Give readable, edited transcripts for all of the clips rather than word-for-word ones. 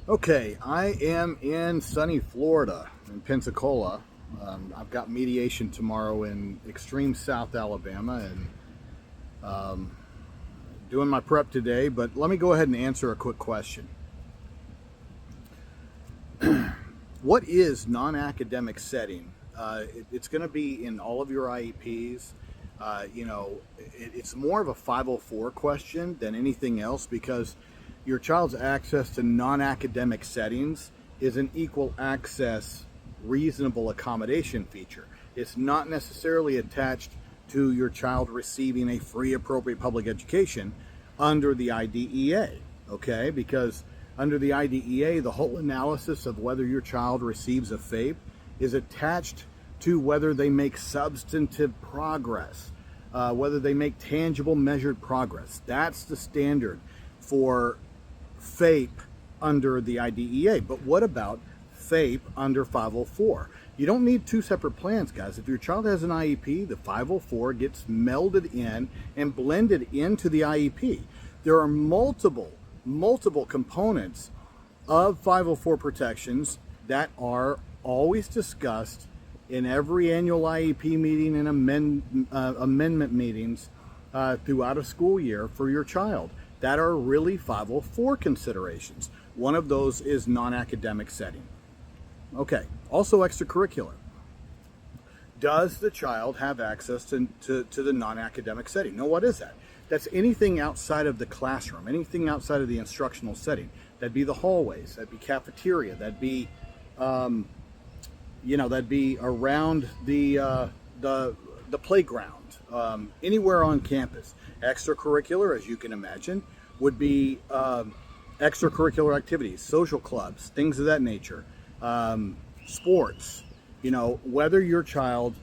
Okay, I am in sunny Florida, in Pensacola. I've got mediation tomorrow in extreme South Alabama and doing my prep today, but let me go ahead and answer a quick question. What is non-academic setting? It's going to be in all of your IEPs. It's more of a 504 question than anything else because your child's access to non-academic settings is an equal access reasonable accommodation feature. It's not necessarily attached to your child receiving a free appropriate public education under the IDEA, okay? Because under the IDEA, the whole analysis of whether your child receives a FAPE is attached to whether they make substantive progress, whether they make tangible measured progress. That's the standard for FAPE under the IDEA. But what about FAPE under 504? You don't need two separate plans, guys. If your child has an IEP, the 504 gets melded in and blended into the IEP. There are multiple components of 504 protections that are always discussed in every annual IEP meeting and amendment meetings throughout a school year for your child that are really 504 considerations. One of those is non-academic setting. Okay, also extracurricular. Does the child have access to the non-academic setting? No, what is that? That's anything outside of the classroom, anything outside of the instructional setting. That'd be the hallways, that'd be cafeteria, that'd be, that'd be around the playground, anywhere on campus. Extracurricular, as you can imagine, would be extracurricular activities, social clubs, things of that nature, sports. Whether your child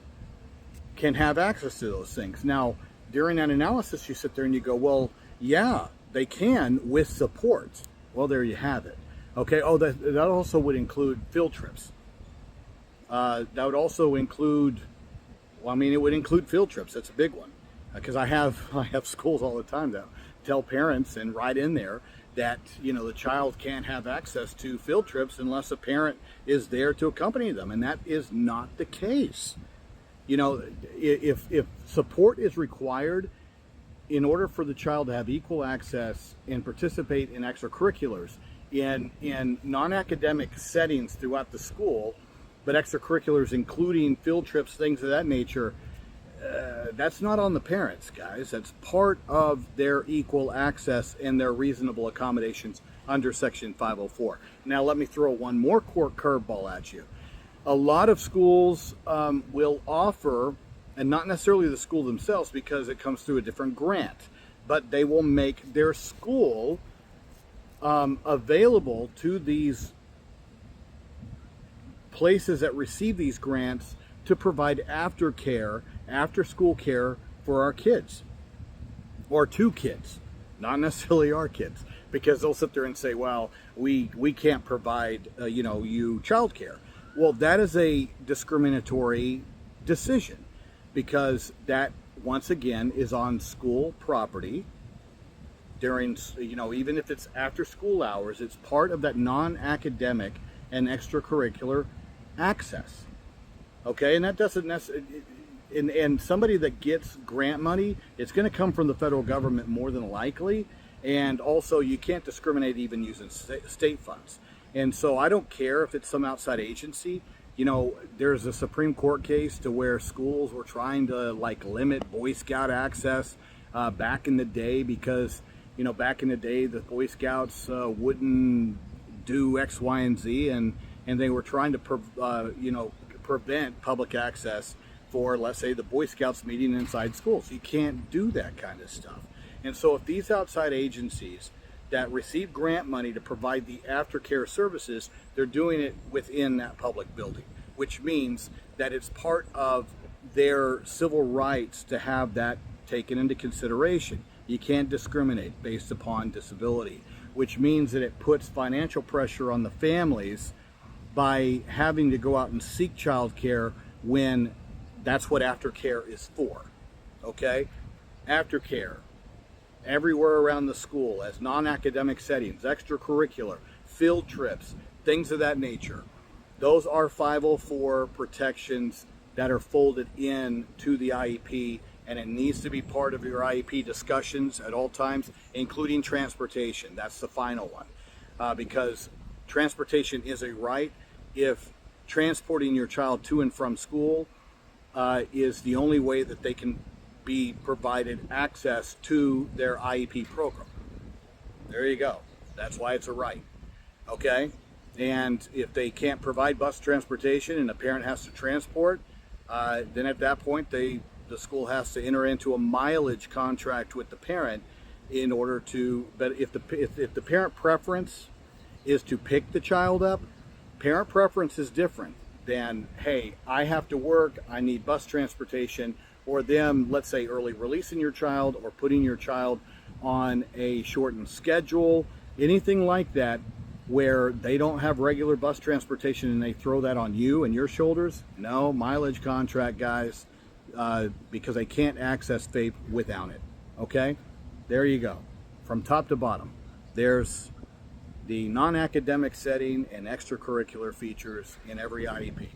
can have access to those things. Now, during that analysis, you sit there and you go, well, yeah, they can with support. Well, there you have it. Okay. Oh, that also would include field trips. That would also include, it would include field trips. That's a big one. Because I have schools all the time that tell parents and write in there that, the child can't have access to field trips unless a parent is there to accompany them. And that is not the case. If support is required in order for the child to have equal access and participate in extracurriculars in non-academic settings throughout the school, but extracurriculars including field trips, things of that nature, that's not on the parents, guys. That's part of their equal access and their reasonable accommodations under Section 504. Now, let me throw one more curveball at you. A lot of schools will offer, and not necessarily the school themselves because it comes through a different grant, but they will make their school available to these places that receive these grants to provide after school care for our kids, or to kids, not necessarily our kids, because they'll sit there and say, well, we can't provide, you child care. Well, that is a discriminatory decision because that, once again, is on school property during, even if it's after school hours, it's part of that non-academic and extracurricular access. Okay, and that doesn't necessarily, and somebody that gets grant money, it's going to come from the federal government more than likely, and also you can't discriminate even using state funds. And so I don't care if it's some outside agency. There's a Supreme Court case to where schools were trying to limit Boy Scout access back in the day because, back in the day the Boy Scouts wouldn't do X, Y, and Z, and they were trying to prevent public access for, let's say, the Boy Scouts meeting inside schools. You can't do that kind of stuff. And so if these outside agencies that receive grant money to provide the aftercare services, they're doing it within that public building, which means that it's part of their civil rights to have that taken into consideration. You can't discriminate based upon disability, which means that it puts financial pressure on the families by having to go out and seek child care when that's what aftercare is for. Okay? Aftercare everywhere around the school as non-academic settings, extracurricular, field trips, things of that nature. Those are 504 protections that are folded in to the IEP, and it needs to be part of your IEP discussions at all times, including transportation. That's the final one, because transportation is a right. If transporting your child to and from school is the only way that they can be provided access to their IEP program. There you go. That's why it's a right. Okay? And if they can't provide bus transportation and a parent has to transport, then at that point the school has to enter into a mileage contract with the parent in order to. But if the parent preference is to pick the child up, parent preference is different than, hey, I have to work, I need bus transportation, or them, let's say, early releasing your child or putting your child on a shortened schedule, anything like that, where they don't have regular bus transportation and they throw that on you and your shoulders. No, mileage contract, guys, because they can't access FAPE without it. Okay? There you go. From top to bottom, there's the non-academic setting and extracurricular features in every IEP.